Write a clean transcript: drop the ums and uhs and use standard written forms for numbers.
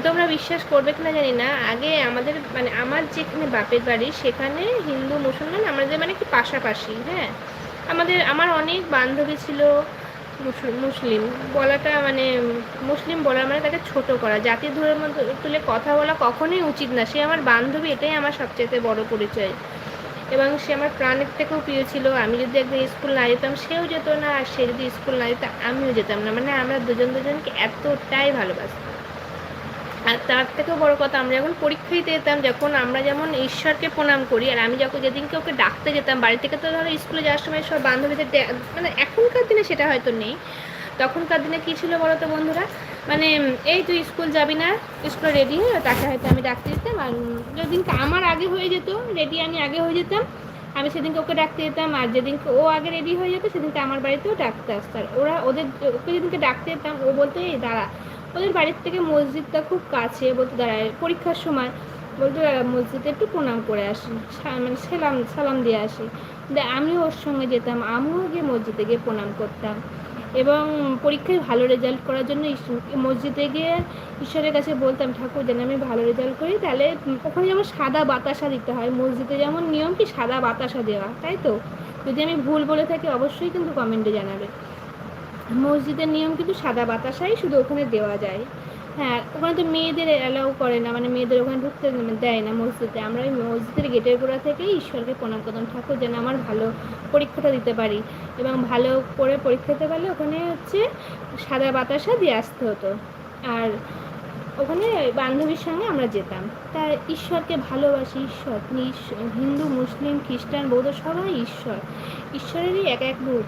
তোমরা বিশ্বাস করবে কিনা জানি না, আগে আমাদের মানে আমার যেখানে বাপের বাড়ি সেখানে হিন্দু মুসলমান আমাদের মানে কি পাশাপাশি, হ্যাঁ। আমার অনেক বান্ধবী ছিল মুসলিম বলাটা মানে মুসলিম বলা মানে তাকে ছোট করা, জাতি ধরে মধ্যে তুলে কথা বলা কখনোই উচিত না। সে আমার বান্ধবী, এটাই আমার সবচেয়ে বড় পরিচয়। এবং সে আমার প্রাণের থেকেও প্রিয় ছিল। আমি যদি একদিন স্কুল না যেতাম সেও যেত না, আর সে যদি স্কুল না যেত আমিও যেতাম না। মানে আমরা দুজনকে এতটাই ভালোবাসতাম। আর তার থেকেও বড় কথা, আমরা যখন পরীক্ষা দিতে যেতাম, যখন আমরা যেমন ঈশ্বরকে প্রণাম করি, আর আমি যখন যেদিনকে ওকে ডাকতে যেতাম বাড়ি থেকে, তো ধরো স্কুলে যাওয়ার সময় সব বান্ধবীদের মানে এখনকার দিনে সেটা হয়তো নেই, তখনকার দিনে কী ছিল বলো তো বন্ধুরা, মানে এই তুই স্কুল যাবি না, স্কুলে রেডি হয়ে তাকে হয়তো আমি ডাকতে যেতাম। আর যেদিনকে আমার আগে হয়ে যেত রেডি, আমি আগে হয়ে যেতাম, আমি সেদিনকে ওকে ডাকতে যেতাম। আর যেদিনকে ও আগে রেডি হয়ে যেত সেদিনকে আমার বাড়িতেও ডাকতে আসতো। আর ওকে যেদিনকে ডাকতে যেতাম ও বলতো এই দাঁড়া, ওদের বাড়ির থেকে মসজিদটা খুব কাছে, বলতে দাঁড়ায় পরীক্ষার সময় বলতো মসজিদে একটু প্রণাম করে আসি, মানে সালাম দিয়ে আসি। আমিও ওর সঙ্গে যেতাম, আমিও গিয়ে মসজিদে গিয়ে প্রণাম করতাম। এবং পরীক্ষায় ভালো রেজাল্ট করার জন্য মসজিদে গিয়ে ঈশ্বরের কাছে বলতাম, ঠাকুর যেন আমি ভালো রেজাল্ট করি। তাহলে ওখানে যেমন সাদা বাতাসা দিতে হয়, মসজিদে যেমন নিয়ম কি সাদা বাতাসা দেওয়া, তাই তো? যদি আমি ভুল বলে থাকি অবশ্যই কিন্তু কমেন্টে জানাবে। মসজিদের নিয়ম কিন্তু সাদা বাতাসাই শুধু ওখানে দেওয়া যায়। হ্যাঁ, ওখানে তো মেয়েদের অ্যালাউ করে না, মানে মেয়েদের ওখানে ঢুকতে দেয় না মসজিদে। আমরা ওই মসজিদের গেটের গোড়া থেকেই ঈশ্বরকে প্রণাম করতাম, ঠাকুর যেন আমার ভালো পরীক্ষাটা দিতে পারি। এবং ভালো করে পরীক্ষা দিতে পারলে ওখানে হচ্ছে সাদা বাতাসা দিয়ে আসতে হতো। আর ওখানে বান্ধবীর সঙ্গে আমরা যেতাম। তাই ঈশ্বরকে ভালোবাসি, ঈশ্বর হিন্দু মুসলিম খ্রিস্টান বৌদ্ধ সবাই ঈশ্বরেরই এক এক রূপ।